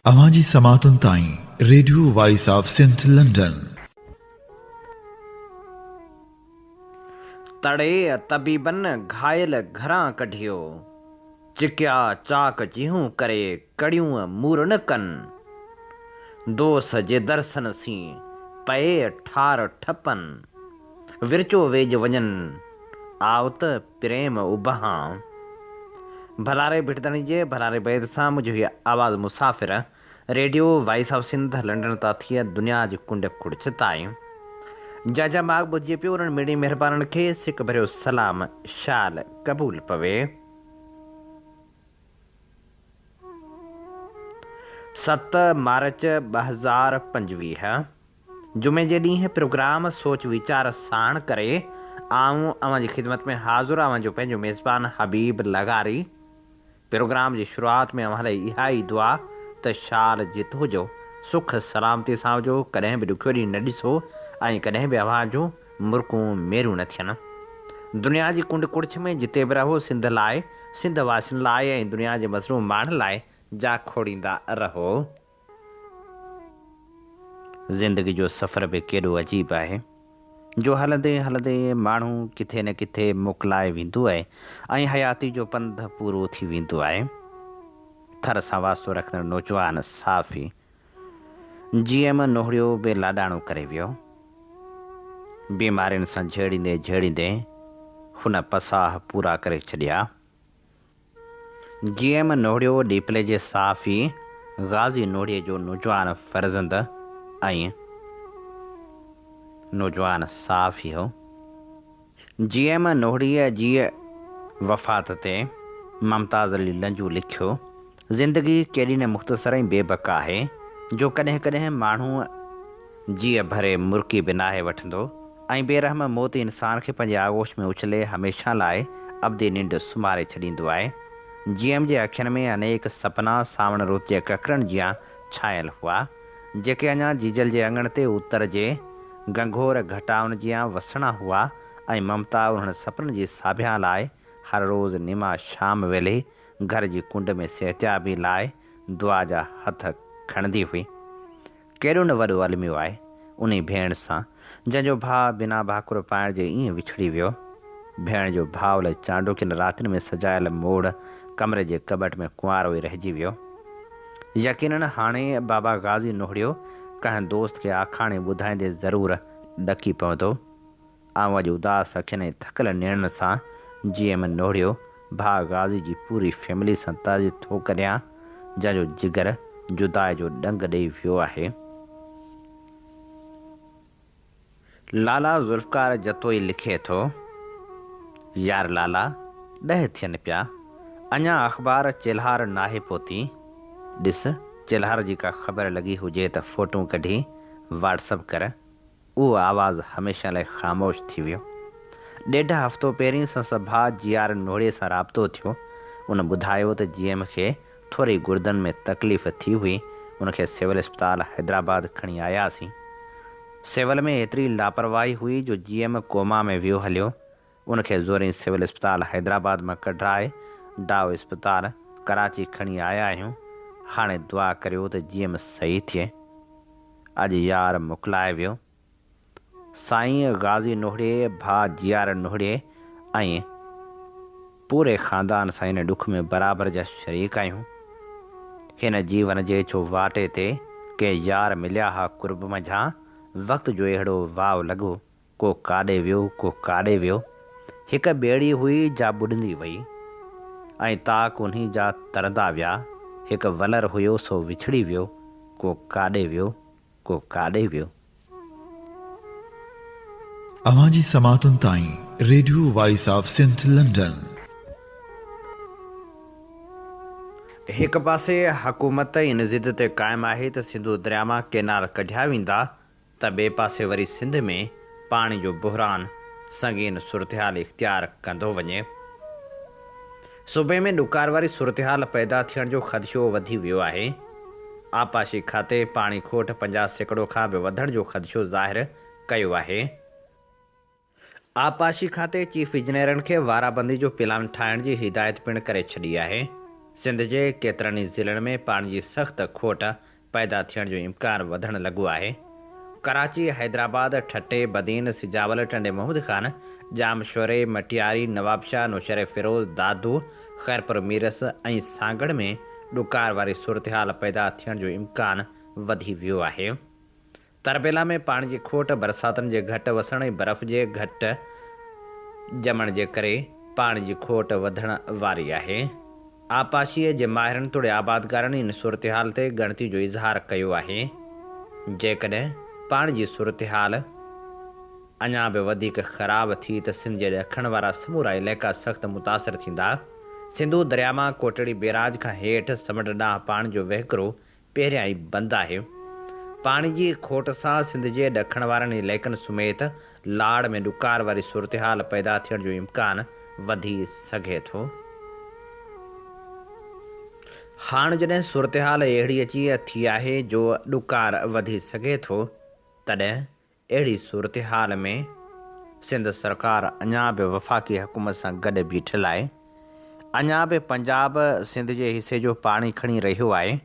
अवांजी समातुन ताईं radio voice of Sindh London. तड़े तबीबन घायल घरां कढियो, चिकिया चाक जिहूं करे कड़ियूं मूरन कन। दोस जे दर्शन सी पए ठार ठपन, विरचो वेज वञन आवत प्रेम उबहां। भलारे भिटदणी जे भलारे बैद सां मुझे आवाज़ मुसाफ़िर radio voice of Sindh London ता थी दुनिया जी कुंड कुड़च ताईं जा माग बुझे पियो उन्हनि मिड़ी महिरबाननि खे सिक भरियो सलाम शाल क़बूल पवे। 7 मार्च 2025 जुमे जे ॾींहुं प्रोग्राम सोच वीचार साण करे आऊं अवां जी ख़िदमत में हाज़ुर आवां जो पंहिंजो मेज़बान हबीब लगारी। प्रोग्राम जी शुरूआत में अवां लाइ इहा ई दुआ त शाल जित हुजो, सुख सलामती सां हुजो, कॾहिं बि ॾुखियो ॾींहुं न ॾिसो ऐं कॾहिं बि अवां जूं मुर्कूं मेरूं न थियनि। दुनिया जी कुंड कुड़छ में जिते बि रहो सिंध लाइ, सिंध वासियुनि लाइ ऐं दुनिया जे मज़लूम माण्हुनि लाइ जा खोड़ींदा रहो। ज़िंदगी जो सफ़र बि केॾो अजीब आहे जो हलंदे हलंदे माण्हू किथे न किथे मोकिलाए वेंदो आहे ऐं हयाती जो पंध पूरो थी वेंदो आहे। थर सां वास्तो रखंदड़ नौजवान साफ़ी जीएम नोहड़ियो बि लाॾाणो करे वियो। बीमारियुनि सां झेड़ींदे झेड़ींदे हुन पसाह पूरा करे छॾिया। जीएम नोहड़ियो डीपले जे साफ़ी गाज़ी नोहड़ीअ जो नौजवान फर्ज़ंद ऐं नौजवान साफ़ी हो। जीएम नोहड़ीअ जी वफ़ात ते मुमताज़ अली लंजू लिखियो, ज़िंदगी केॾी न मुख़्तसर ऐं बेबका आहे जो कॾहिं कॾहिं माण्हू जीअ भरे मुर्की बि नाहे वठंदो ऐं बेरहम मौत इंसान खे पंहिंजे आगोश में उछले हमेशह लाइ अब्दी निंड सुम्हारे छॾींदो आहे। जीएम जे अखियुनि में अनेक सपना सावण रुत जे ककरनि जियां छायल हुआ, जेके अञा जीजल जे अङण ते उतर जे गंगोर घटाउनि जियां वसणा हुआ ऐं ममता उन्हनि सपननि जी साभिया लाइ हर रोज़ निमा शाम वेले घर जी कुंड में सिहतियाबी लाइ दुआ जा हथ खणंदी हुई। केॾो न वॾो अलमियो आहे उन भेण सां जंहिंजो भाउ बिना भाकुर पाइण जे ईअं विछड़ी वियो। भेण जो भाउल चांडोकियुनि रातिनि में सजायल मोड़ कमरे जे कबट में कुंवारो ई रहिजी वियो। यकीनन हाणे बाबा गाज़ी नोहड़ियो कंहिं दोस्त खे आखाणे ॿुधाईंदे ज़रूरु ॾकी पवंदो। आउं अॼु उदास अखियुनि ऐं थकल नेणनि सां जीएम नोहड़ियो भाउ गाज़ी जी पूरी फैमिली सां ताज़ी थो करियां, जंहिंजो जिगर जुदाई जो ॾंग ॾेई वियो आहे। लाला ज़ुल्फ़कार जतोई लिखे थो, यार लाला 10 थियनि पिया, अञा अख़बार चिल्हार नाहे पहुती। ॾिस चिल्हार जी का ख़बर लॻी हुजे त फ़ोटूं कढी व्हाट्सअप कर। उहो आवाज़ु हमेशह लाइ ख़ामोश थी वियो। 1.5 हफ़्तो पहिरीं संसद भाउ जीआर नोहड़े सां राब्तो थियो। उन ॿुधायो त जीएम खे थोरी गुर्दनि में तकलीफ़ थी हुई। उनखे सिविल अस्पताल हैदराबाद खणी आयासीं। सिविल में एतिरी लापरवाही हुई जो जीएम कोमा में वियो हलियो। उनखे ज़ोरी सिविल अस्पताल हैदराबाद मां कढाए डाव अस्पताल कराची खणी आया आहियूं। हाणे दुआ करियो त जीएम सही थिए। अॼु यार मोकिलाए वियो। साईं गाज़ी नोहड़े भाउ जीआर नोहड़े ऐं पूरे ख़ानदान सां हिन ॾुख में बराबरि जा शरीक आहियूं। हिन जीवन जे छो वाटे ते के यार मिलिया हा कुर्ब मंझां। वक़्त जो अहिड़ो वाव लॻो, को काॾे वियो को काॾे वियो। हिकु ॿेड़ी हुई जा ॿुॾंदी वई ऐं ताक उन्ही जा तरंदा विया। हिकु वलर हुयो सो विछड़ी वियो, को काॾे वियो को काॾे वियो। अवांजी समातुन ताईं radio voice of Sindh London. हिकु पासे हुकूमत इन ज़िद ते क़ाइमु आहे त सिंधु दरिया मां केनाल कढिया वेंदा, त ॿिए पासे वरी सिंध में पाणी जो बहिरान संगीन सूरतहाल इख़्तियार कंदो वञे। सूबे में ॾुकार वारी सूरतहाल पैदा थियण जो ख़दशो वधी वियो आहे। आपाशी खाते पाणी खोट 50% खां बि वधण जो ख़दशो ज़ाहिर कयो आहे। आपाशी खाते चीफ इंजीनियरनि खे वाराबंदी जो प्लान ठाहिण जी हिदायत पिणु करे छॾी आहे। सिंध जे केतिरनि ई ज़िलनि में पाणी जी सख़्तु खोट पैदा थियण जो इम्कानु वधणु लॻो आहे। कराची, हैदराबाद, ठट्टे, बदीन, सिजावल, टंडे महमूद ख़ान, जामशोरे, मटियारी, नवाबशाह, नौशर फिरोज़, दादू, ख़ैरपुर, मीरस ऐं सांगड़ में ॾुकार वारी सूरत हाल पैदा थियण जो इम्कानु वधी वियो आहे। तरबेला में पाणी जी खोट, बरसातुनि जे घटि वसण ऐं बर्फ़ जे घटि ॼमण जे करे पाणी जी खोट वधण वारी आहे। आपाशीअ जे माहिरनि तोड़े आबादगारनि इन सूरत हाल ते ॻणती जो इज़हार कयो आहे। जेकॾहिं पाणी जी सूरत हाल अञा बि वधीक ख़राबु थी त सिंध जे ॾखण वारा समूरा इलाइक़ा सख़्तु मुतासिर थींदा। सिंधू दरिया मां कोटड़ी बैराज खां हेठि समुंड ॾांहुं पाणी जो वहिकिरो पहिरियां ई बंदि आहे। पाणी जी खोट सां सिंध जे ॾखण वारनि इलाइक़नि समेत लाड़ में ॾुकार वारी सूरत हाल पैदा थियण जो इम्कानु वधी सघे थो। हाणे जॾहिं सूरत हाल अहिड़ी अची थी आहे जो ॾुकार वधी सघे थो, तॾहिं अहिड़ी सूरत हाल में सिंध सरकार अञा बि वफ़ाक़ी हुकूमत सां गॾु बीठल आहे। अञा बि पंजाब सिंध जे हिसे जो पाणी खणी रहियो आहे।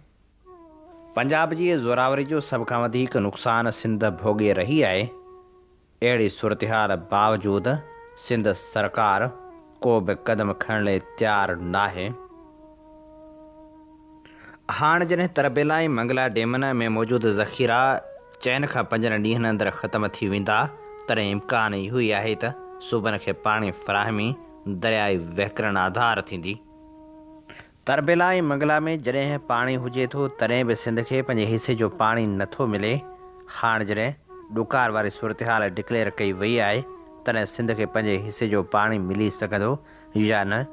पंजाब जी ज़ोरावरी जो सभ खां वधीक नुक़सानु सिंध भोॻे रही आहे। अहिड़ी सूरत हाल बावजूदि सिंध सरकार को बि क़दम खणण लाइ तयारु नाहे। हाणे जॾहिं तरबेला ऐं मंगला डेमनि में मौजूदु ज़ख़ीरा 4 खां 5 ॾींहंनि अंदरि ख़तमु थी वेंदा, तॾहिं इम्कानु इहो ई आहे त सूबनि खे पाणी फ़राहमी दरियाई वहिकरण आधार थींदी। तरबेला ऐं मंगला में जॾहिं पाणी हुजे थो तॾहिं बि सिंध खे पंहिंजे हिसे जो पाणी नथो मिले। हाणे जॾहिं ॾुकार वारी सूरत हाल डिक्लेयर कई वई आहे, तॾहिं सिंध खे पंहिंजे हिसे जो पाणी मिली सघंदो या न,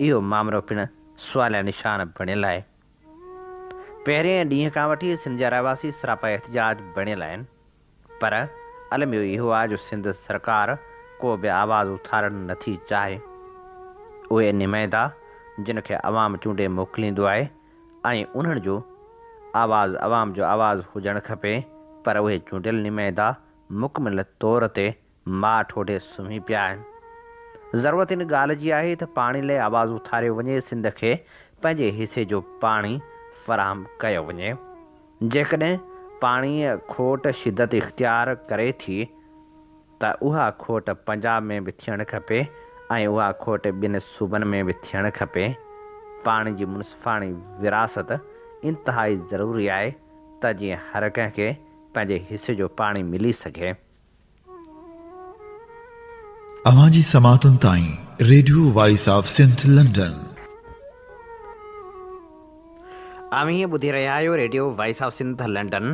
इहो मामिलो पिणु सुवालिया निशान बणियलु आहे। पहिरें ॾींहं खां वठी सिंध जा रहवासी सरापा एहतिजाज बणियल आहिनि, पर अलमियो इहो आहे जो सिंध सरकार को बि आवाज़ उथारणु नथी चाहे। उहे नुमाइंदा जिन खे अवाम चूंडे मोकिलींदो आहे ऐं उन्हनि जो आवाज़ अवाम जो आवाज़ हुजणु खपे, पर उहे चूंडियल नुमाइंदा मुकमिल तौर ते माठ ओढे सुम्ही पिया आहिनि। ज़रूरत इन ॻाल्हि जी आहे त पाणी लाइ आवाज़ उथारियो वञे, सिंध खे पंहिंजे हिसे जो पाणी फ़राहम कयो वञे। जेकॾहिं पाणीअ खोट शिदत इख़्तियार करे थी त उहा खोट पंजाब में बि थियणु खपे ऐं उहा खोट ॿिनि सूबनि में बि थियणु खपे। पाणी जी मुनसिफ़ाणी विरासत इंतिहाई ज़रूरी आहे त जीअं हर कंहिंखे पंहिंजे हिसे जो पाणी मिली सघे। अवां जी समातुनि ताईं radio voice of Sindh London. हीअं ॿुधी रहिया आहियो radio voice of Sindh London.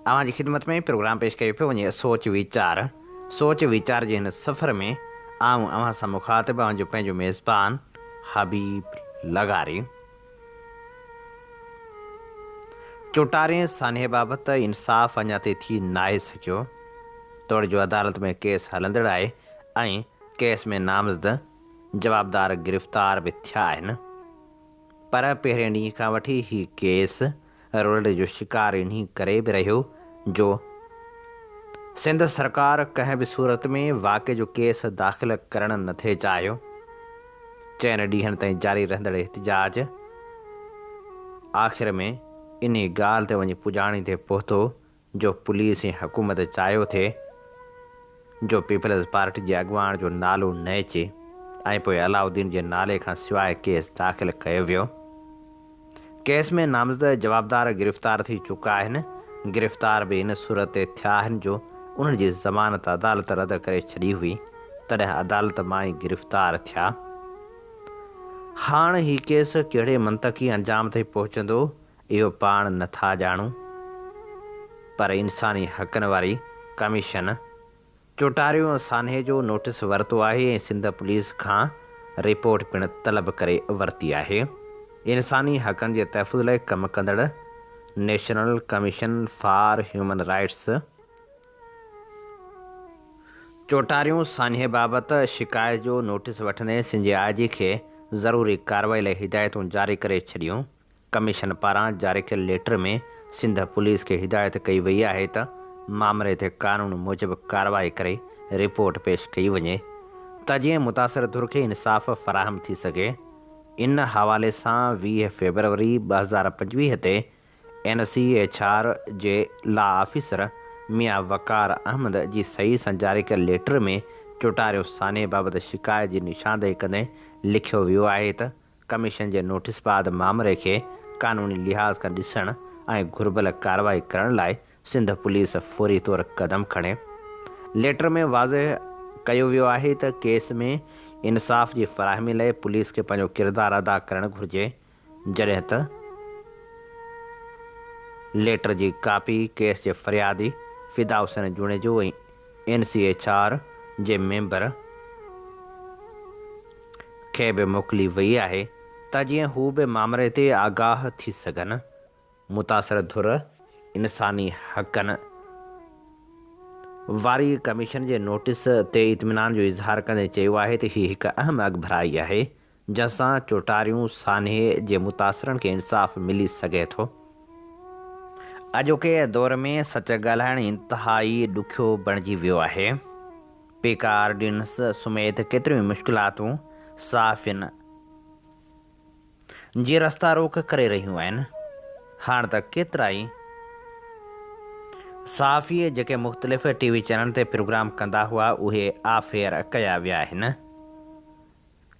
अवां जी ख़िदमत में प्रोग्राम पेश कयो पियो वञे सोच वीचार जे हिन सफ़र में आऊं अव्हां सां मुखातिब अवां जो पंहिंजो मेज़बान हबीब लगारी। चोटारे सान्हे बाबति इंसाफ़ अञा ताईं थी नाहे सघियो। तौर जो अदालत में केस हलंदड़ आहे ऐं केस में नामज़द जवाबदार गिरफ़्तार बि थिया आहिनि, पर पहिरें ॾींहं खां वठी ही केस रोड जो शिकार इन्ही करे बि रहियो जो सिंध सरकार कंहिं बि सूरत में वाक़े जो केस दाख़िल करणु नथे चाहियो। 4 ॾींहंनि ताईं जारी रहंदड़ एहतिजाज आख़िर में इन ॻाल्हि ते वञी पुॼाणी ते पहुतो जो पुलिस ऐं हुकूमत चाहियो थे जो पीपल्स पार्टी जे अॻुवाण जो नालो न अचे ऐं पोइ अलाउद्दीन जे नाले खां सवाइ केस दाख़िल कयो वियो। केस में नामज़द जवाबदार गिरफ़्तार थी चुका आहिनि। गिरफ़्तार बि इन सूरत ते थिया आहिनि जो उन्हनि जी ज़मानत अदालत रद्द करे छॾी हुई, तॾहिं अदालत मां ई गिरफ़्तार थिया। हाणे ही केस कहिड़े मंतक़ी अंजाम ताईं पहुचंदो इहो पाण नथा ॼाणूं, पर इंसानी हक़नि वारी कमीशन चोटारियो सान्हे जो नोटिस वरितो आहे ऐं सिंध पुलिस खां रिपोर्ट पिणु तलब करे वरिती आहे। इंसानी हक़नि जे तहफ़ुज़ लाइ कमु कंदड़ national commission for human rights चोटारियूं सान्हे बाबति शिकायत जो नोटिस वठंदे सिंध जे IG खे ज़रूरी कार्रवाई लाइ हिदायतूं जारी करे छॾियूं। कमीशन पारां जारी कयल लेटर में सिंध पुलिस खे हिदायत कई वई आहे त मामले ते कानून मूजिबि कार्रवाई करे रिपोर्ट पेश कई वञे त जीअं मुतासिर धुर खे इंसाफ़ फ़राहम थी सघे। इन हवाले सां 20 फेबरवरी 2025 ते NCHR जे ला ऑफिसर मियां वकार अहमद जी सही सां जारी कयल लेटर में चोटारियो सान्हे बाबति शिकायत जी निशानदेही कंदे लिखियो वियो आहे त कमीशन जे नोटिस बाद मामले खे कानूनी लिहाज़ खां ॾिसण ऐं घुर्बल कार्रवाई करण लाइ सिंध पुलिस फौरी तौर क़दम खणे। लेटर में वाज़ह कयो वियो आहे त केस में इंसाफ़ जी फ़राहमी लाइ पुलिस खे पंहिंजो किरदारु अदा करणु घुरिजे, जॾहिं त लेटर जी कापी केस जे फ़रियादी फिदा हुसैन जुणेजो ऐं NCHR जे मेंबर खे बि मोकिली वई आहे त जीअं हू बि मामले ते आगाह थी सघनि। मुतासिर धुर इंसानी हक़नि वारी कमीशन जे नोटिस ते इत्मीनान जो इज़हार कंदे चयो आहे त हीअ हिकु अहम अॻभराई आहे जंहिंसां चोटारियूं सान्हे जे मुतासिरनि खे इंसाफ़ मिली सघे थो। अॼोके दौर में सच ॻाल्हाइणु इंतिहाई ॾुखियो बणिजी वियो आहे। पीका ऑर्डिनेंस समेत केतिरियूं मुश्किलातूं साफ़िन जी रस्ता रोक करे रहियूं आहिनि। हाणे त केतिरा ई साफ़ी जेके मुख़्तलिफ़ TV चैनल ते प्रोग्राम कंदा हुआ उहे ऑफ एयर कया विया आहिनि।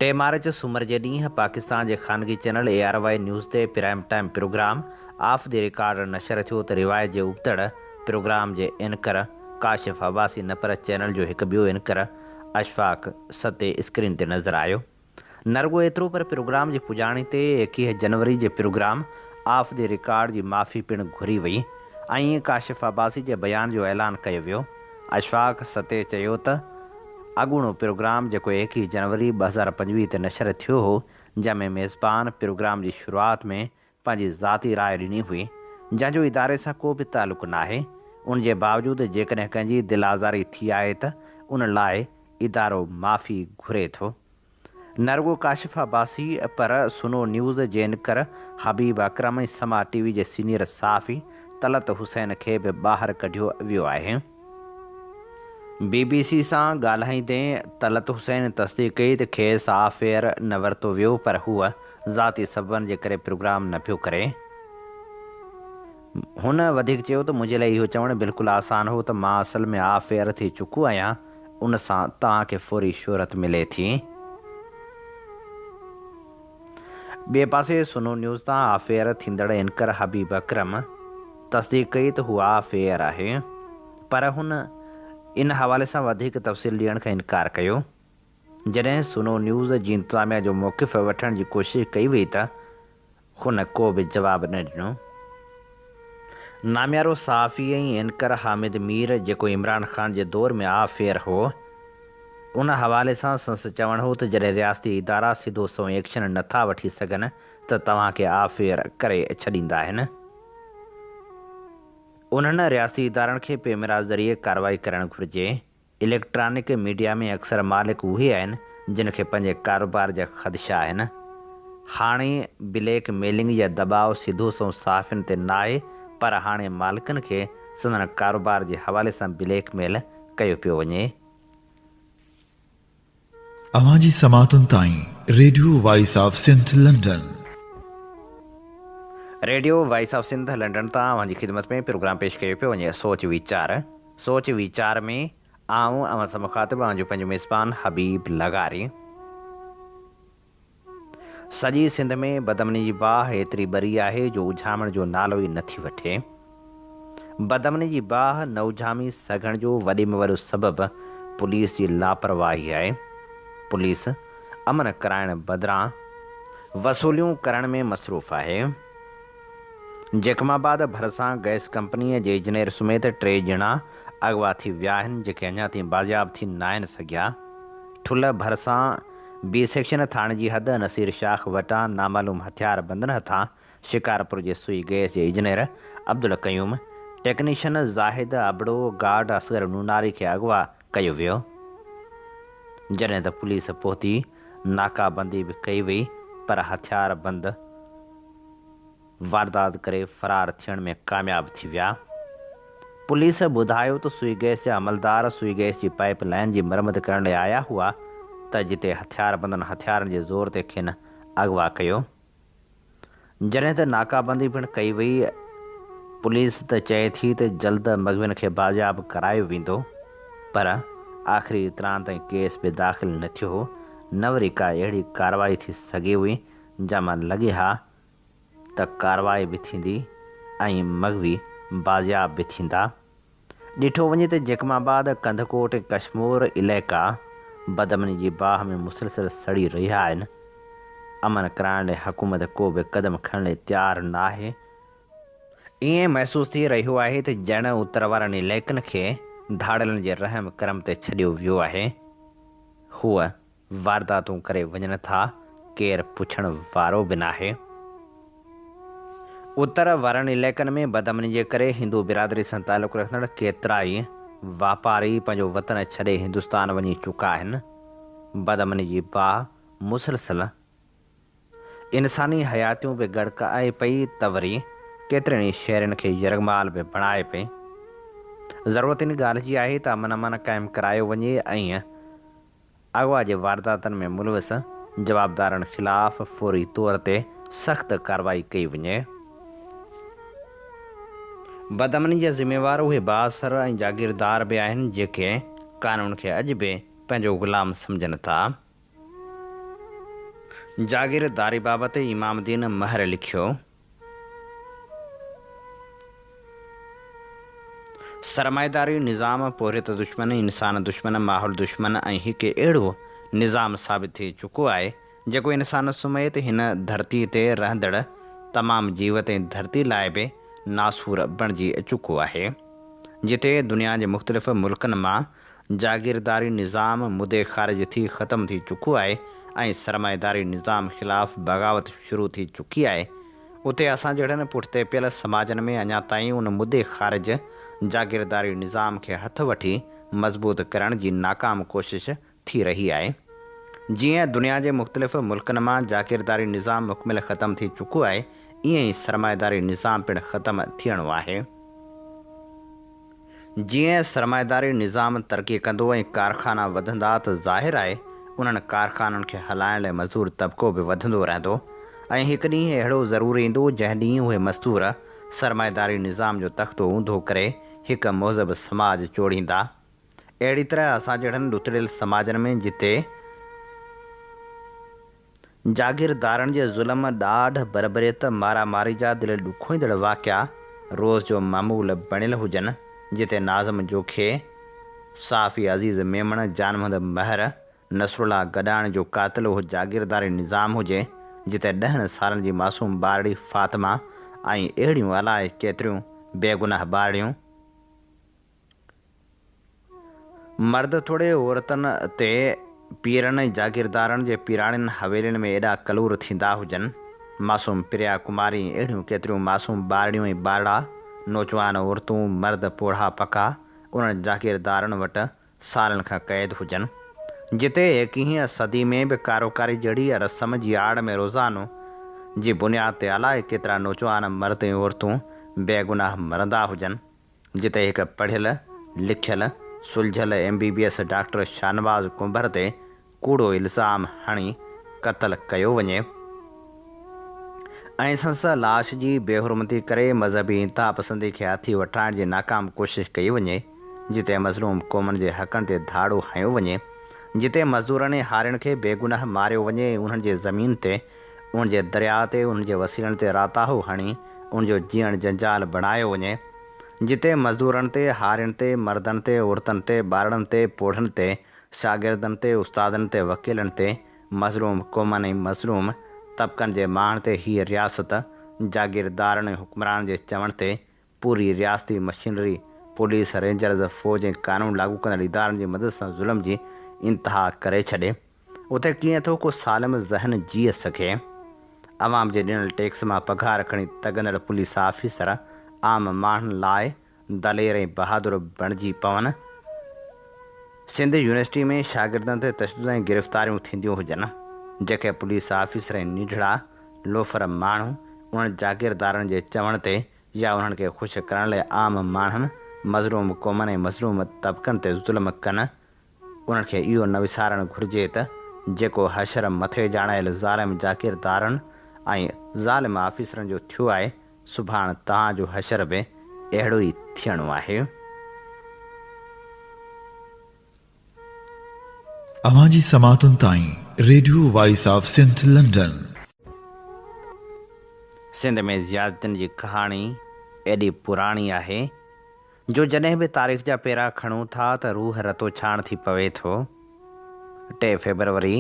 3 मार्च सूमर जे ॾींहुं पाकिस्तान जे ख़ानगी चैनल ARY न्यूज़ ते prime time program off the record नशर थियो त रिवायत जे उबतड़ प्रोग्राम जे एंकर काशिफ़ अब्बासी न पर चैनल जो हिकु ॿियो एंकर अशफ़ाक़ सते स्क्रीन ते नज़र आयो। न रुॻो एतिरो पर प्रोग्राम जी पुॼाणी ते 21 जनवरी जे प्रोग्राम ऑफ द रिकॉर्ड जी माफ़ी पिणु घुरी वई ऐं काशिफ़ अब्बासी जे बयान जो ऐलान कयो वियो। अशफ़ाक़ सते चयो त अॻूणो प्रोग्राम जेको 21 जनवरी 2025 ते नशर थियो हो, जंहिंमें मेज़बान प्रोग्राम जी शुरूआति में पंहिंजी ज़ाती राय ॾिनी हुई जंहिंजो इदारे सां को बि तालुक़ु नाहे। उन जे बावजूदि जेकॾहिं कंहिंजी दिलि आज़ारी थी आहे त उन लाइ इदारो माफ़ी घुरे थो। न रुॻो काशिफ़ अब्बासी पर सुनो न्यूज़ जे एंकर हबीब अकरम ऐं समा TV जे सीनियर सहाफ़ी तलत हुसैन खे बि ॿाहिरि कढियो वियो आहे। BBC सां ॻाल्हाईंदे तलत हुसैन तस्दीक कई त खेसि ऑफ एयर न वरितो वियो पर हूअ ज़ाती सबबनि जे करे प्रोग्राम न पियो करे। हुन वधीक चयो त मुंहिंजे लाइ इहो चवणु बिल्कुलु आसान हो त मां असल में ऑफ एयर थी चुको आहियां, उन सां तव्हांखे फौरी शोहरत मिले थी। ॿिए पासे सुनो न्यूज़ तां ऑफ एयर थींदड़ एंकर हबीब अकरम तस्दीक कई त हू ऑफ एयर आहे, पर हुन इन हवाले सां वधीक तफ़सील ॾियण खां इनकार कयो। जॾहिं सुनो न्यूज़ जी इंतिज़ामिया जो मौक़िफ़ वठण जी कोशिशि कई वई त हुन को बि जवाबु न ॾिनो। नामियारो सहाफ़ी ऐं एंकर हामिद मीर जेको इमरान ख़ान जे दौर में ऑफ एयर हो, उन हवाले सां संसद चवणु हो त जॾहिं रियासती इदारा सिधो सो एक्शन नथा वठी सघनि त तव्हांखे ऑफ एयर करे छॾींदा आहिनि। उन्हनि रियासती इदारनि खे पेमेरा ज़रिए कार्रवाई करणु घुरिजे। इलेक्ट्रॉनिक मीडिया में अक्सर मालिक उहे आहिनि जिन खे पंहिंजे कारोबार जा ख़दशा आहिनि। हाणे ब्लैक मेलिंग या दबाव सिधो सो सहाफ़ियुनि ते न आहे, पर हाणे मालिकनि खे संदन कारोबार जे हवाले सां ब्लैक मेल कयो पियो वञे। अवांजी समातुनि ताईं radio voice of Sindh London. Radio voice of Sindh London तां अवांजी ख़िदमत में प्रोग्राम पेश कयो पियो वञे सोच वीचार में आऊं अवां सां मुखातिब आहियां पंहिंजो मेज़बान हबीब लगारी। सॼी सिंध में बदमनी जी बाहि एतिरी बरी आहे जो उझामण जो नालो ई नथी वठे। बदमनी जी बाहि न उझामी सघण जो वॾे में वॾो सबबु पुलिस जी लापरवाही आहे। पुलिस अमन कराइण बदिरां वसूलियूं करण में मसरूफ़ आहे। जखमाबाद भरिसां गैस कंपनीअ जे इंजीनियर समेत 3 ॼणा अगवा थी विया आहिनि जेके अञा ताईं बाज़ियाब थी न आहिनि सघिया। ठुल भरिसां B सेक्शन थाणे जी हद नसीर शाख वटां नामालूम हथियार बंदनि हथां शिकारपुर जे सुई गैस जे engineer Abdul Qayyum, technician Zahid Abro, guard Asghar Noonari खे अगवा कयो वियो। जॾहिं त पुलिस पहुती नाकाबंदी बि कई वई पर हथियार बंदि वारदात करे फ़रार थियण में कामयाब थी विया। पुलिस ॿुधायो त सुई गैस जा अमलदार सुई गैस जी पाइप लाइन जी मरम्मत करण लाइ आया हुआ त जिते हथियार बंदनि हथियारनि जे ज़ोर ते खेनि अगवा कयो। जॾहिं त नाकाबंदी पिणु कई वई, पुलिस त चए थी त जल्द मग़विन खे बाज़ियाब करायो वेंदो, पर आख़िरी इतराण ताईं केस बि दाख़िल न थियो हो। न वरी का अहिड़ी कार्रवाई थी सघे हुई जंहिंमां लॻे हा त कार्रवाई बि थींदी ऐं मग़वी बाज़ियाब बि थींदा। ॾिठो वञे त जैकमाबाद, कंधकोट, कश्मीर इलाइक़ा बदअमनी जी बाह में मुसलसिल सड़ी रहिया आहिनि। अमन कराइण लाइ हुकूमत को बि क़दम खणण लाइ तयारु न आहे। ईअं महसूसु थी रहियो आहे त ॼण उत्तर वारनि इलाइक़नि खे धाड़लनि जे रहम करम ते छॾियो वियो आहे। हूअ वारदातूं करे वञनि था, केरु पुछण वारो बि न आहे। उत्तर वारनि इलाइक़नि में बदअमनी जे करे हिंदू बिरादरी सां तालुक़ु रखंदड़ केतिरा ई वापारी पंहिंजो वतन छॾे हिंदुस्तान वञी चुका आहिनि। बदअमनी जी बाह मुसलसिल इंसानी हयातियूं बि गड़काए पई त वरी केतिरनि ई शहरनि खे यरगमाल बि बणाए पई। ज़रूरत इन ॻाल्हि जी आहे त अमन क़ाइमु करायो वञे ऐं अगवा जे वारदातनि में मुलविस जवाबदारनि ख़िलाफ़ फ़ौरी तौर ते सख़्त कार्रवाई कई वञे। बदअमनी जा ज़िम्मेवार उहे बासर ऐं जागीरदार बि आहिनि जेके कानून खे अॼु बि पंहिंजो ग़ुलाम सम्झनि था। जागीरदारी बाबति इमामुद्दीन महर लिखियो, सरमाएदारी निज़ाम पोरियत दुश्मन, इंसान दुश्मन, माहौल दुश्मन ऐं हिकु अहिड़ो निज़ाम साबित थी चुको आहे जेको इंसान समेत हिन धरती ते रहंदड़ तमामु जीवत ऐं धरती लाइ बि नासूर बणिजी चुको आहे। जिते दुनिया जे मुख़्तलिफ़ मुल्कनि मां जागीरदारी निज़ाम मुदे ख़ारिज थी ख़तमु थी चुको आहे ऐं सरमाएदारी निज़ाम ख़िलाफ़ बग़ावत शुरू थी चुकी आहे, उते असां जहिड़नि पुठिते पियल समाजनि में अञा ताईं उन मुदे ख़ारिज जागीरदारी निज़ाम खे हथु वठी मज़बूत करण जी नाकाम कोशिश थी रही आहे। जीअं दुनिया जे मुख़्तलिफ़ मुल्कनि मां जागीरदारी निज़ाम मुकमिल ख़तमु थी चुको आहे, ईअं ई सरमाएदारी निज़ाम पिणु ख़तमु थियणो आहे। जीअं सरमाएदारी निज़ाम तरक़ी कंदो ऐं कारखाना वधंदा त ज़ाहिर आहे उन्हनि कारखाननि खे हलाइण लाइ मज़दूर तबिको बि वधंदो रहंदो ऐं हिकु ॾींहुं अहिड़ो ज़रूरु ईंदो जंहिं ॾींहुं उहे मज़दूर सरमाएदारी निज़ाम जो तख़्तो ऊंधो करे हिकु मुहज़ब समाज चोड़ींदा। अहिड़ी तरह असां जहिड़नि ॾुतड़ियल समाजनि में जिते जागीरदारनि जे ज़ुल्म, ॾाढ, बरबरियत, मारामारी जा दिलि ॾुखोईंदड़ वाक़िया रोज़ जो मामूल बणियल हुजनि, जिते नाज़िम जोखे, साफ़ी अज़ीज़ मेमण, जान मोहम्मद महर, नसरुल्ला गॾाण जो क़ातिल उहो जागीरदारी निज़ाम हुजे, जिते 10 सालनि जी मासूम ॿारड़ी फ़ातिमा ऐं अहिड़ियूं अलाए केतिरियूं बेगुनाह ॿारड़ियूं मर्द थोरे औरतुनि ते पीरनि ऐं जागीरदारनि जे पीराणियुनि हवेलियुनि में एॾा कलूर थींदा हुजनि। मासूम प्रिया कुमारी अहिड़ियूं केतिरियूं मासूम ॿारड़ियूं ऐं ॿारड़ा, नौजवान औरतूं, मर्द पोढ़ा पका उन्हनि जागीरदारनि वटि सालनि खां क़ैद हुजनि, जिते 21वीं सदी में बि कारोकारी जहिड़ी रस्म जी आड़ में रोज़ानो जी बुनियाद ते अलाए केतिरा नौजवान मर्द ऐं औरतूं बेगुनाह मरंदा हुजनि, जिते हिकु पढ़ियल लिखियल सुलझियल MBBS डॉक्टर शाहनवाज़ कुंभर ते कूड़ो इल्ज़ाम हणी क़तल कयो वञे ऐं संस लाश जी बेहुरमती करे मज़हबी इंतहा पसंदी खे हथी वठाइण जी नाकाम कोशिश कई वञे, जिते मज़लूम क़ौमनि जे हक़नि ते धाड़ो हयो वञे, जिते मज़दूरनि ऐं हारियुनि खे बेगुनाह मारियो वञे, उन्हनि जे ज़मीन ते, उन जे दरिया ते, उन जे वसीलनि ते राताहो हणी उनजो जीअण जंजाल बणायो वञे, जिते मज़दूरनि ते, हारियुनि ते, मर्दनि ते, औरतुनि ते, ॿारनि ते, पोढ़नि ते, शागिर्दनि ते, उस्तादनि ते, वकीलनि ते, मज़लूम क़ौमनि ऐं मज़लूम तबिकनि जे माण्हुनि ते हीअ रियासत जागीरदारनि ऐं हुक्मरान जे चवण ते पूरी रियासती मशीनरी, पुलिस, रेंजर्स, फ़ौज ऐं कानून लागू कंदड़ इदारनि जी मदद सां ज़ुल्म जी इंतिहा करे छॾे। उते कीअं थो को सालिम ज़हन जीअ सघे। अवाम जे ॾिनल टैक्स मां पघार खणी तगंदड़ पुलिस ऑफिसर आम माण्हुनि लाइ दलेर ऐं बहादुर बणिजी पवनि। सिंध यूनिवर्सिटी में शागिर्दनि ते तशदुद ऐं गिरफ़्तारियूं थींदियूं हुजनि, जेके पुलिस ऑफिसर ऐं निढड़ा लोफर माण्हू उन्हनि जागीरदारनि जे चवण ते या उन्हनि खे ख़ुशि करण लाइ आम माण्हुनि, मज़लूम क़ौमनि ऐं मज़लूम तबिकनि ते ज़ुल्म कनि। उन्हनि खे इहो न विसारणु घुरिजे त जेको हशर मथे ॼाणायल ज़ालिम जागीरदारनि ऐं ज़ालिम ऑफिसरनि जो थियो आहे, सुभाणे तव्हांजो हशर बि अहिड़ो ई थियणो आहे। अवां जी समातुनि ताईं radio voice of Sindh London. Sindh में ज़ियादतियुनि जी कहाणी एॾी पुराणी आहे जो जॾहिं बि तारीख़ जा पेरा खणूं था त रूह रतो छाण थी पवे थो। 3 फरवरी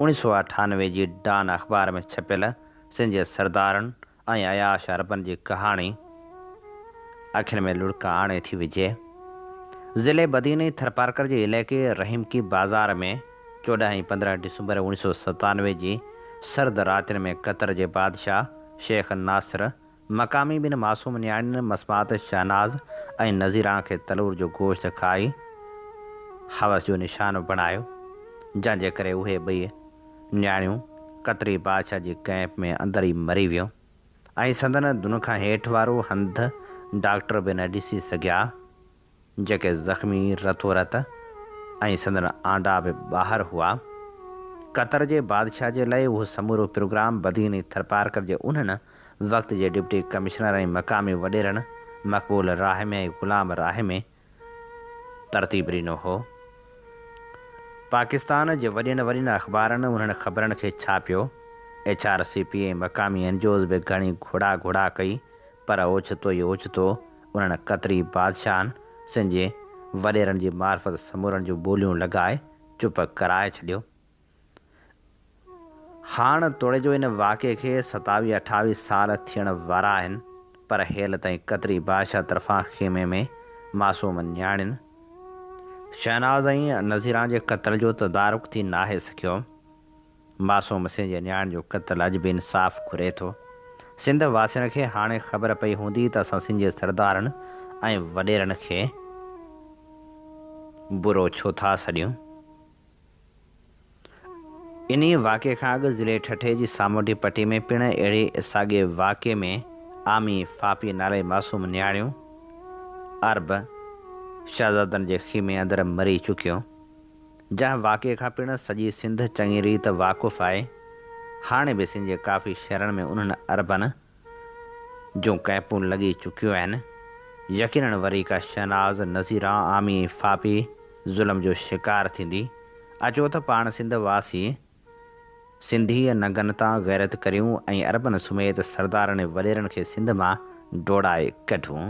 1998 जी डान अख़बार में छपियल सिंध जे सरदारनि ऐं अयाश अरबनि जी कहाणी अखियुनि में लुड़का आणे थी विझे। ज़िले बदीनी थरपारकर जे इलाइक़े रहीम की बाज़ार में 14 ऐं 15 दिसंबर 1997 जी सर्द रातियुनि में क़तर जे बादशाह शेख नासिर मक़ामी ॿिनि मासूम नियाणियुनि मस्मात शहनाज़ ऐं नज़ीरा खे तलूर जो गोश्त खाई हवस जो निशानो बणायो, जंहिंजे करे उहे ॿई नियाणियूं क़तरी बादशाह जी कैंप में अंदरि ई मरी वियो ऐं संदन दुन खां हेठि वारो हंधि डॉक्टर बि न ॾिसी सघिया, जेके ज़ख़्मी रतो रत ऐं संदन आंडा बि ॿाहिरि हुआ। क़तर जे बादशाह जे लाइ उहो समूरो प्रोग्राम बदीनी थरपारकर जे उन्हनि वक़्त जे डिप्टी कमिश्नर ऐं मक़ामी वॾेरनि मक़बूल राहिमे ऐं ग़ुलाम राहिमे तरतीब ॾिनो हो। पाकिस्तान जे वॾनि अख़बारनि उन्हनि ख़बरनि खे छापियो। HRCP ऐं मक़ामी NGOs बि घणी घुड़ा कई, पर ओचितो ई ओचितो उन्हनि क़तरी बादशाहनि सिंध जे वॾेरनि जी मार्फत समूरनि जूं ॿोलियूं लॻाए चुप कराए छॾियो। हाणे तोड़े जो इन वाक़े खे 27-28 साल थियण वारा आहिनि, पर हेल ताईं क़तरी बादशाह तरफ़ां खेमे में मासूम नियाणियुनि शहनाज़ ऐं नज़ीरा जे क़त्ल जो तदारुक थी नाहे सघियो। मासूम सिंध जे नियाण जो क़त्ल अॼु बि इंसाफ़ घुरे थो। सिंध वासियुनि खे हाणे ख़बर पई हूंदी त असां सिंध जे सरदारनि ऐं वॾेरनि खे बुरो छो था सॾियूं। इन्ही वाक़े खां अॻु ज़िले ठठे जी सामूंडी पट्टी में पिणु अहिड़े साॻे वाक़े में आमी फापी नाले मासूम नियाणियूं अरब शहज़ादनि जे ख़ीमे अंदरि मरी चुकियो। जंहिं वाक़े खां पिणु सॼी सिंध चङी रीति वाक़ुफ़ु आहे। हाणे बि सिंध जे काफ़ी शहरनि में उन्हनि अरबनि जूं कैंपूं लॻी चुकियूं आहिनि। यकीनन वरी का शहनाज़ नज़ीरा आमी फापी ज़ुल्म जो शिकार थींदी। अचो त पाण सिंध वासी सिंधी नंगनि तां गैरत करियूं ऐं अरबनि समेत सरदारनि वॾेरनि खे सिंध मां डोड़ाए कढूं।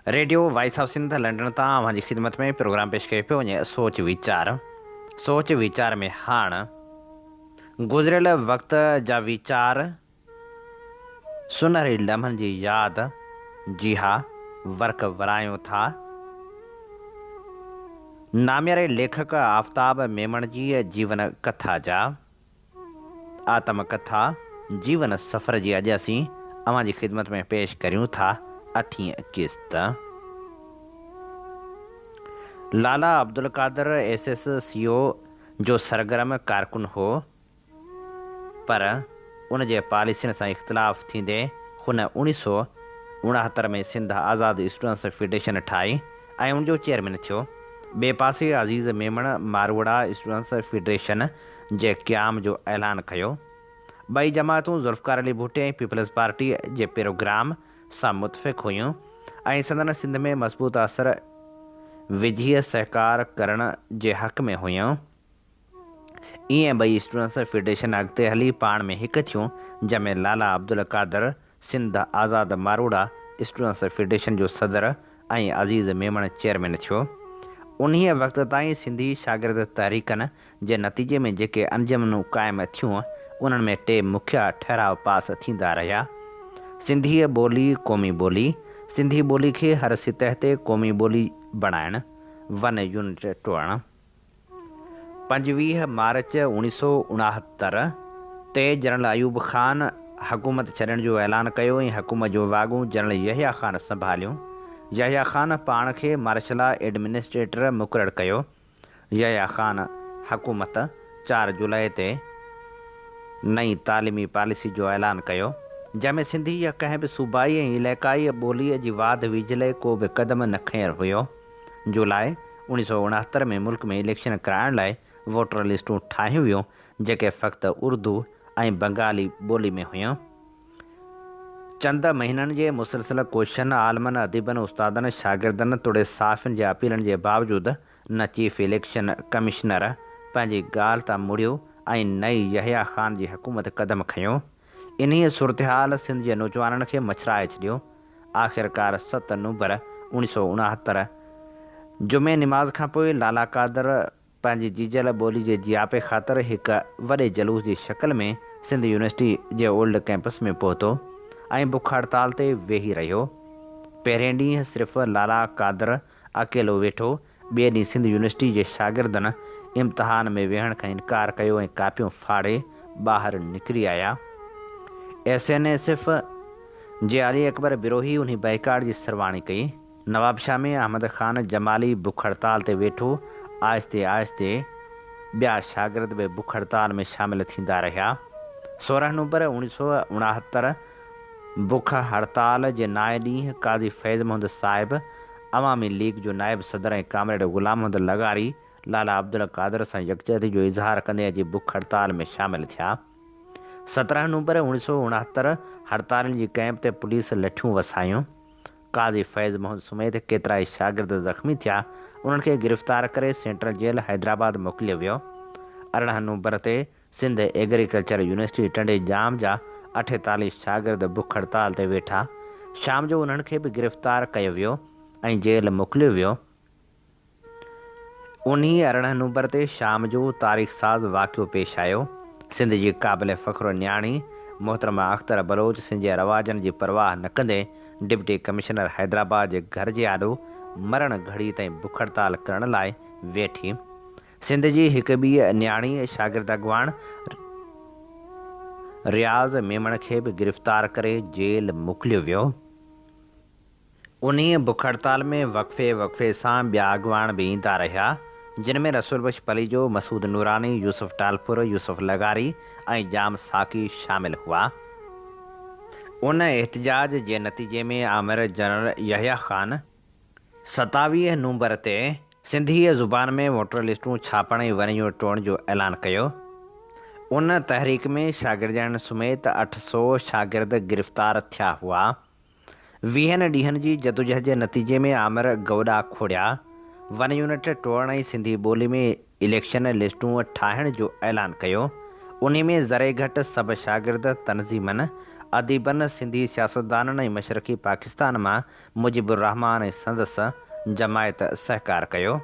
Radio voice of Sindh London तां अव्हां जी ख़िदमत में प्रोग्राम पेश कयो पियो वञे सोच वीचार में हाणे गुज़िरियल वक़्त जा वीचार सुनहरी लम्हनि जी यादि जी हा वर्क वरायूं था। नाम्यारे लेखक आफ़ताब मेमण जी जीवन कथा जा आत्मकथा जीवन सफ़र जी अॼु असीं अव्हां जी ख़िदमत में पेश करियूं था 8वीं किस्त। लाला अब्दुल कादर SSCO जो सरगर्म कारकुन हो, पर उन जे पॉलिसियुनि सां इख़्तिलाफ़ थींदे हुन 1969 में सिंध आज़ाद स्टूडेंट्स फेडरेशन ठाही ऐं उनजो चेयरमैन थियो। ॿिए पासे अज़ीज़ मेमण मारवाड़ा स्टूडेंट्स फेडरेशन जे क़याम जो ऐलान कयो। ॿई जमातूं ज़ुल्फ़कार अली भुट्टो ऐं पीपल्स पार्टी जे प्रोग्राम सां मुतफ़िक़ हुयूं ऐं संदन सिंध में मज़बूत असर विझी सहकार करण जे हक़ में हुयूं। ईअं ॿई स्टूडेंट्स फेडरेशन अॻिते हली पाण में हिकु थियूं, जंहिंमें लाला अब्दुल कादर सिंध आज़ाद मारवाड़ा स्टूडेंट्स फेडरेशन जो सदर ऐं अज़ीज़ मेमण चेयरमैन थियो। उन्हीअ वक़्त ताईं सिंधी शागिर्द तहरीकनि जे नतीजे में जेके अंजमनूं क़ाइमु थियूं उन्हनि में 3 मुख्य ठहराव पास थींदा रहिया। सिंधी ॿोली क़ौमी ॿोली, सिंधी ॿोली खे हर सतह ते क़ौमी ॿोली बणाइणु, 1 यूनिट टोड़णु। 25 मार्च 1969 ते जनरल अयूब ख़ान हुकूमत छॾण जो ऐलान कयो ऐं हुकूमत जो वाॻूं जनरल यहिया ख़ान संभालियो। यहिया ख़ान पाण खे मार्शला एडमिनिस्ट्रेटर मुक़ररु कयो। यहिया ख़ान हुकूमत 4 जुलाई ते नई तालीमी पॉलिसी जो ऐलान कयो, जंहिंमें सिंधी या कंहिं बि सूबाई ऐं इलाइक़ाई ॿोलीअ जी वाध वीज लाइ को बि क़दम न खंयल हुयो। जुलाई 1969 में मुल्क में इलेक्शन कराइण लाइ वोटर लिस्टूं ठाहियूं वियूं जेके फ़क़्ति उर्दू ऐं बंगाली ॿोली में हुयूं। चंद महीननि जे मुसलसिल कोशिशनि, आलमनि, अदीबनि, उस्तादनि, शागिर्दनि तोड़े साफ़ियुनि जे अपीलनि जे बावजूदि न चीफ इलेक्शन कमिश्नर पंहिंजी ॻाल्हि तां मुड़ियो ऐं नई यहिया ख़ान जी हुकूमत क़दम खयों। इन्हीअ सूरतहाल सिंध जे नौजवाननि खे मछराए छॾियो। आख़िरकार 7 नवंबर 1969 जुमे निमाज़ खां पोइ लाला कादर पंहिंजी जीजल ॿोली जे जियापे ख़ातिर हिकु वॾे जलूस जी शक्ल में सिंध यूनिवर्सिटी जे ओल्ड कैंपस में पहुतो ऐं बुख हड़ताल ते वेही रहियो। पहिरें ॾींहुं सिर्फ़ु लाला कादर अकेलो वेठो। ॿिए ॾींहुं सिंध यूनिवर्सिटी जे शागिर्दनि इम्तिहान में वेहण खां इनकार कयो ऐं कापियूं फाड़े ॿाहिरि निकिरी आया। SNSF जे अली अकबर बिरोही उन बाइकाट जी सरवाणी कई। नवाब शाह में अहमद ख़ान जमाली बुख हड़ताल ते वेठो। आहिस्ते आहिस्ते ॿिया शागिर्द बि बुख हड़ताल में शामिल थींदा रहिया। 16 नवंबर 1969 बुख हड़ताल जे नाए ॾींहुं काज़ी फैज़ मोहम्मद साहिब अवामी लीग जो नायब सदर ऐं कामरेड ग़ुलाम मोहम्मद लगारी लाला अब्दुल कादर सां यकजहती जो इज़हार कंदे अॼु बुख हड़ताल में शामिल थिया। 17 नवंबर 1969 हड़तालनि जी कैंप ते पुलिस लठियूं वसायूं। काज़ी फैज़ मोहम्मद समेत केतिरा ई शागिर्द ज़ख़्मी थिया। उन्हनि खे गिरफ़्तार करे सेंट्रल जेल हैदराबाद मोकिलियो वियो। 18 नवंबर ते सिंध एग्रीकल्चर यूनिवर्सिटी टंडे जाम जा 48 शागिर्द बुख हड़ताल ते वेठा। शाम जो उन्हनि खे बि गिरफ़्तार कयो वियो ऐं जेल मोकिलियो वियो। उन्ही 18 नवंबर ते शाम जो तारीख़ साज़ वाक़ियो पेश आयो। सिंध जी क़ाबिल फ़ख़्रु न्याणी मोहतरमा अख्तर बलोच सिंध जे रवाजनि जी परवाह न कंदे डिप्टी कमिश्नर हैदराबाद जे घर जे आॾो मरण घड़ी ताईं बुख हड़ताल करण लाइ वेठी। सिंध जी हिकु ॿी न्याणी शागिर्द अॻवान रियाज़ मेमण खे बि गिरफ़्तार करे जेल मोकिलियो वियो। उन्हीअ बुख हड़ताल में वक़फ़े सां ॿिया अॻवान बि ईंदा रहिया, जिन में रसूल बख्श पलीजो, मसूद नूरानी, यूसुफ टालपुर, यूसुफ लगारी ऐं जाम साकी शामिल हुआ। उन एहतजाज जे नतीजे में आमिर जनरल यहिया ख़ान 27 नवंबर ते सिंधी ज़ुबान में वोटर लिस्टूं छापण ऐं वञण टोड़ण जो ऐलान कयो। उन तहरीक में शागिर्दनि समेत 800 शागिर्द गिरफ़्तार थिया हुआ। 20 ॾींहंनि जी जदोजहद जे नतीजे में आमिर गौॾा खोड़िया। वन यूनिट टोड़ण ऐं सिंधी ॿोली में इलेक्शन लिस्टूं ठाहिण जो ऐलान कयो। उन में ज़रे घटि सभु शागिर्द तनज़ीमनि, अदीबनि, सिंधी सियासतदाननि ऐं मशरक़ी पाकिस्तान मां मुजीबुर रहमान ऐं संदसि जमायत सहकार कयो।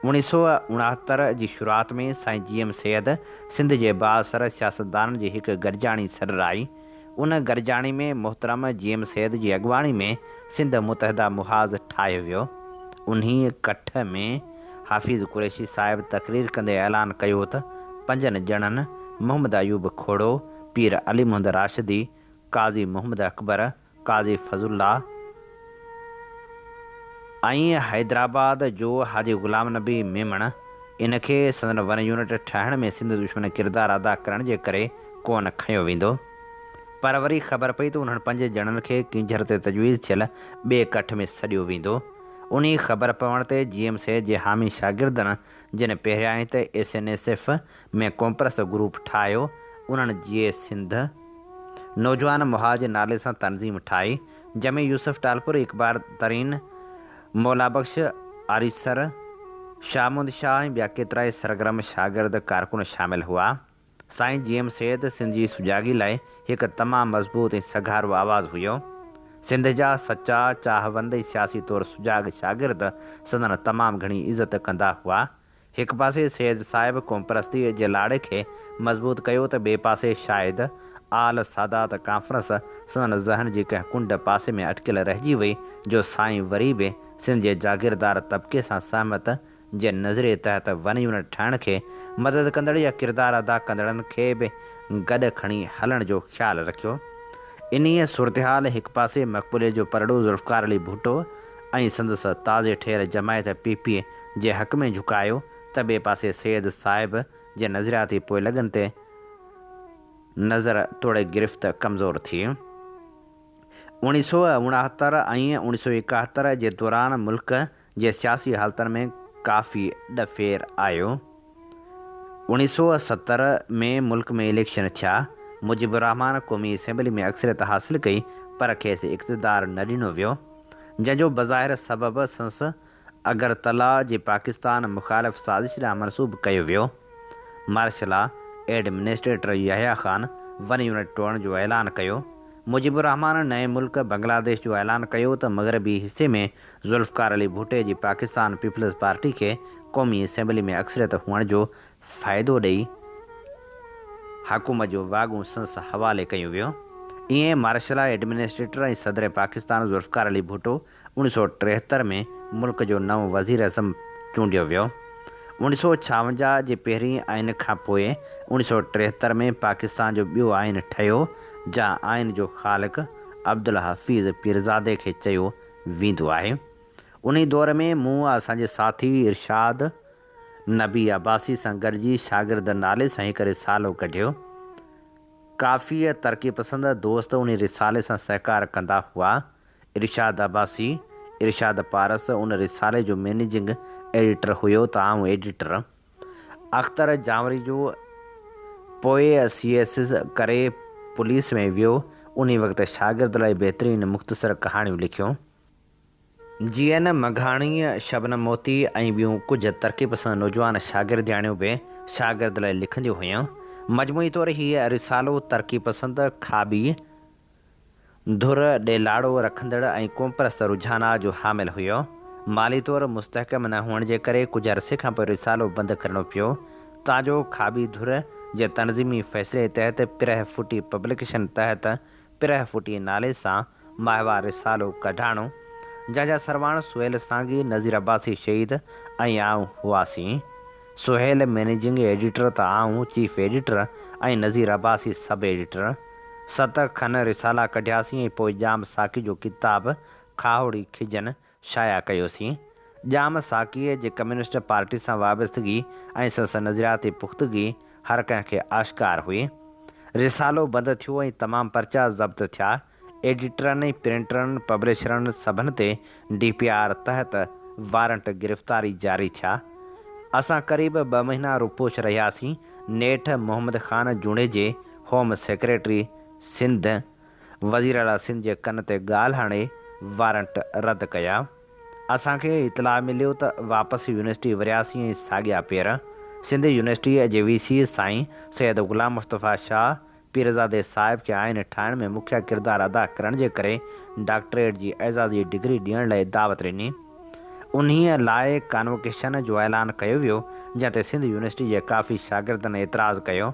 1969 जी शुरूआति में साईं GM सैयद सिंध जे बाअसर सियासतदाननि जी हिकु गॾिजाणी सॾु आई। उन गॾिजाणी में मोहतरम GM सैयद जी अॻवानी में सिंध मुतहदा मुहाज़ ठाहियो वियो। उन्ही कठ में हाफ़िज़ कुरैशी साहिब तक़रीर कंदे ऐलान कयो त 5 ॼणनि मोहम्मद अयूब खोड़ो, पीर अली मोहम्मद राशिदी, काज़ी मोहम्मद अकबर, काज़ी फज़ुल्ला ऐं हैदराबाद जो हाजी ग़ुलाम नबी मेमण इनखे संदन वन यूनिट ठाहिण में सिंध दुश्मन किरदारु अदा करण जे करे कोन खंयो वेंदो। पर वरी ख़बर पई त उन्हनि 5 ॼणनि खे किंझर ते तजवीज़ थियल ॿिए कठ में सॾियो वेंदो। उन ख़बर पवण ते GM सैयद जे हामी शागिर्दनि जिन पहिरियां त SNSF में कॉम्प्रेस ग्रुप ठाहियो, उन्हनि GA सिंध नौजवान मुहाज नाले सां तनज़ीम ठाही, जंहिंमें यूसुफ टालपुर, इकबार तरीन, मौला बख्श आरिसर, शामुद शाह ऐं ॿिया केतिरा ई सरगर्म शागिर्द कारकुन शामिल हुआ। साईं GM सैयद सिंध जी सुजाॻी लाइ हिकु तमामु मज़बूत ऐं सघारो आवाज़ु हुयो। सिंध जा सचा चाहवंद ऐं सियासी तौरु सुजाॻ शागिर्द संदन तमामु घणी इज़त कंदा हुआ। हिकु पासे सैयद साहिब क़ौमपरस्ती जे लाड़े खे मज़बूत कयो त ॿिए पासे शायदि आल सादात कॉन्फ्रेंस संदन ज़हन जी कंहिं कुंड पासे में अटकियल रहिजी वई जो साईं वरी बि सिंध जे जागीरदार तबिके सां सहमत जे नज़रिए तहत वन यूनिट ठाहिण खे मदद कंदड़ या किरदारु अदा कंदड़नि खे बि गॾु खणी हलण जो ख़्यालु रखियो। इन्हीअ सूरतहाल हिकु पासे मक़बूले जो परड़ो ज़ुल्फ़कार अली भुट्टो ऐं संदसि ताज़े ठहियल जमायत PP जे हक़ में झुकायो त ॿिए पासे सैयद साहिब जे नज़रियाती पोइ लॻनि ते नज़र तोड़े गिरफ़्त कमज़ोर थी। 1969 ऐं 1971 जे दौरान मुल्क जे सियासी हालतुनि में काफ़ी ॾफेर आयो। 1970 में मुल्क में इलेक्शन थिया। मुजिबुर रहमान क़ौमी असेंबली में अक्सरियत हासिल कई, पर खेसि इक़्तिदार न ॾिनो वियो, जंहिंजो बज़ाहिर सबबु संसद अगरतला जे पाकिस्तान मुख़ालिफ़ साज़िश ॾांहुं मनसूब कयो वियो। Martial administrator Yahya Khan 1 unit तोड़ण जो ऐलान कयो। मुजिबुर रहमान नए मुल्क बांग्लादेश जो ऐलान कयो त मग़रबी हिस्से में ज़ुल्फ़िकार अली भुट्टो जी पाकिस्तान पीपल्स पार्टी खे क़ौमी असेंबली में अक्सरियत हुअण जो फ़ाइदो ॾेई हुकूमत जो वाॻूं संस हवाले कयो वियो। ईअं मार्शल एडमिनिस्ट्रेटर ऐं सदर पाकिस्तान ज़ुल्फ़िकार अली भुट्टो 1973 में मुल्क जो नओं वज़ीर अज़म चूंडियो वियो। 1956 जे पहिरीं आइन खां पोइ 1973 में पाकिस्तान जो ॿियो आइन ठहियो, जंहिं आइन जो ख़ालिक़ अब्दुल हफ़ीज़ पीरज़ादे खे चयो वेंदो आहे। उन दौर में मूं असांजे साथी इरशाद नबी अब्बासी सां गॾिजी शागिर्द नाले सां हिकु रिसालो कढियो। काफ़ी तरक़ी पसंद दोस्त उन रिसाले सां सहकार कंदा हुआ। इरशाद अब्बासी, इरशाद पारस उन रिसाले जो मैनेजिंग एडिटर हुयो त आउं एडिटर। अख़्तर जावरी जो पोइ CS करे पुलिस में वियो। उन वक़्तु शागिर्द लाइ बहितरीनु मुख़्तसर कहाणियूं लिखियूं। GN मघाणी, शबनम मोती ऐं ॿियूं कुझु तरक़ी पसंद नौजवान शागिर्दियाणियूं बि शागिर्द लाइ लिखंदियूं हुयूं। मजमूई तौरु हीअ रिसालो तरक़ी पसंद, खाबी, धुर ॾे लाड़ो रखंदड़ ऐं क़ौमपरस्त रुझानात जो हामिल हुयो। माली तौरु मुस्तहकम न हुअण जे करे कुझु अरसे खां पोइ रिसालो बंदि करणो पियो, ताजो खाबी धुर जे तनज़ीमी फ़ैसिले तहत पिरह फुटी पब्लिकेशन तहत पिरह फुटी नाले सां माहवार रिसालो कढाणो, जंहिंजा सरवाण सुहेल सांगी, नज़ीर अब्बासी शहीद ऐं आउं हुआसीं। सुहेल मैनेजिंग एडिटर त आउं चीफ एडिटर ऐं नज़ीर अब्बासी सब एडिटर। 7 खन रिसाला कढियासीं ऐं पोइ जाम साकी जो किताब खाहोड़ी खिजन शाया कयोसीं। जाम साकीअ जे कम्युनिस्ट पार्टी सां वाबस्तगी ऐं संस नज़रियाती पुख़्तगी हर कंहिंखे आश्कार हुई। रिसालो बंदि थियो ऐं तमामु पर्चा ज़ब्त थिया। एडिटरनि, प्रिंटरनि, पब्लिशरनि सभिनि ते DPR तहत वारंट गिरफ़्तारी जारी थिया। असां क़रीब 2 महीना रुपोश रहियासीं। नेठ मोहम्मद ख़ान जूणे होम सेक्रेटरी सिंध वज़ीर आला सिंध जे कन ते ॻाल्हि हाणे वारंट रद्द कया। असांखे इतलाउ मिलियो त वापसि यूनिवर्सिटी वरियासीं ऐं साॻिया पेर। सिंध यूनिवर्सिटीअ जे VC साईं सैयद ग़ुलाम मुस्तफ़ा शाह पीरज़ादे साहिब खे आइन ठाहिण में मुख्य किरदारु अदा करण जे करे डॉक्टरेट जी एज़ाज़ी डिग्री ॾियण लाइ दावत ॾिनी। उन्हीअ लाइ कॉन्वोकेशन जो ऐलान कयो वियो, जंहिं ते सिंध यूनिवर्सिटी जे काफ़ी शागिर्दनि एतिराज़ु कयो।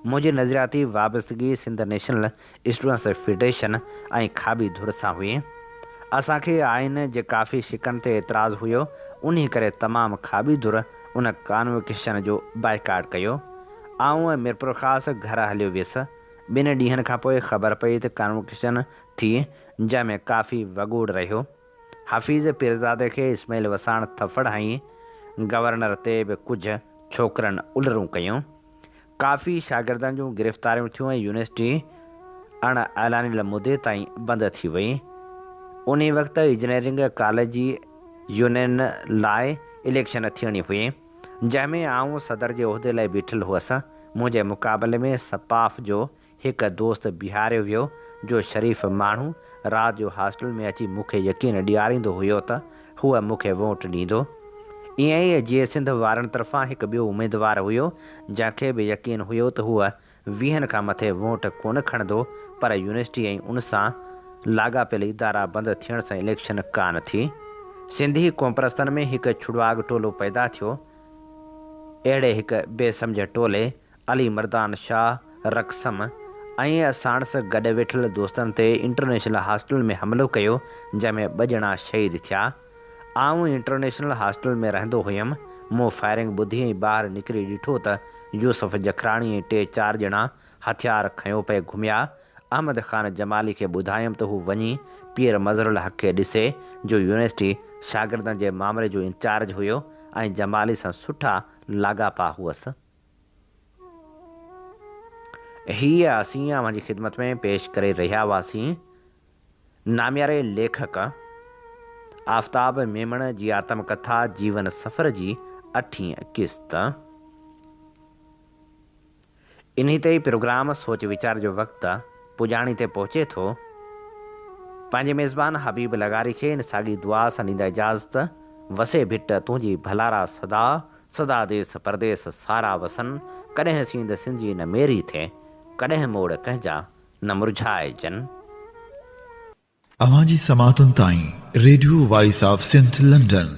मुंहिंजी नज़रियाती वाबस्तगी सिंध नेशनल स्टूडेंट्स फेडरेशन ऐं खाबी धुर सां हुई। असांखे आइन जे काफ़ी शिकनि ते एतिराज़ु हुयो, उन करे तमामु खाबी धुर उन कॉन्वोकेशन जो बाइकाट कयो। आउं मिरपुर ख़ासि घर हलियो वियुसि। 2 ॾींहंनि खां पोइ ख़बर पई त कॉन्वोकेशन थी, जंहिं में काफ़ी वॻोड़ रहियो। हफ़ीज़ पीरज़ादे खे इस्माइल वसाण थफड़ हईं। गवर्नर ते बि कुझु छोकिरनि उलरूं कयूं। काफ़ी शागिर्दनि जूं गिरफ़्तारियूं थियूं ऐं यूनिवर्सिटी अण ऐलानियल मुदे ताईं बंदि थी वई। उन वक़्तु इंजीनियरिंग कॉलेज जी यूनियन लाइ इलेक्शन थियणी हुई, जंहिंमें आउं सदर जे उहिदे लाइ बीठल हुअसि। मुंहिंजे मुक़ाबले में सपाफ जो हिकु दोस्त बीहारियो वियो, जो शरीफ़ माण्हू राति जो हॉस्टल में अची मूंखे यकीन ॾियारींदो हुयो त हूअ मूंखे वोट ॾींदो। ईअं ई जीअं सिंध वारनि तरफ़ां हिकु ॿियो उमेदवारु हुयो, जंहिंखे बि यकीन हुयो त हूअ 20 खां मथे वोट कोन खणंदो, पर यूनिवर्सिटी ऐं उन सां लाॻापियल इदारा बंदि थियण सां इलेक्शन कान थी। सिंधी क़ौमपरस्तनि में हिकु छुड़वाग टोलो पैदा थियो। अहिड़े हिकु बेसम्झ टोले अली मर्दान शाह रक़सम ऐं साणसि गॾु वेठल दोस्तनि ते इंटरनेशनल हॉस्टल में हमिलो कयो, जंहिंमें 2 ॼणा शहीद थिया। आउं इंटरनेशनल हॉस्टल में रहंदो हुयुमि। मूं फायरिंग ॿुधी ऐं ॿाहिरि निकिरी ॾिठो त यूसुफ जखराणी ऐं 3-4 ॼणा हथियार खयों पिए घुमिया। अहमद ख़ान जमाली खे ॿुधायुमि त हू वञी पीर मज़हरुल हक़ खे ॾिसे, जो यूनिवर्सिटी शागिर्दनि जे मामले जो इंचार्ज हुयो ऐं जमाली सां सुठा लाॻापा हुअसि। हीअ असीं अव्हांजी ख़िदमत में पेश करे रहिया हुआसीं नाम्यारे लेखक आफ्ताब मेमण जी आत्मकथा जीवन सफ़र जी 8वीं किस्त। इन्हीं ते प्रोग्राम सोच वीचार जो वक़्तु पुॼाणी ते पहुचे थो। पंहिंजे मेज़बान हबीब लगारी खे इन साॻी दुआ सां ॾींदा इजाज़त। वसे भिट तुंहिंजी भलारा सदा, सदा देस परदेस सारा वसन। कॾहिं सींद सिंधी न मेरी थिए, कॾहिं मोड़ कंहिंजा न मुरझाइजनि। अवां जी समातुनि ताईं radio voice of Sindh London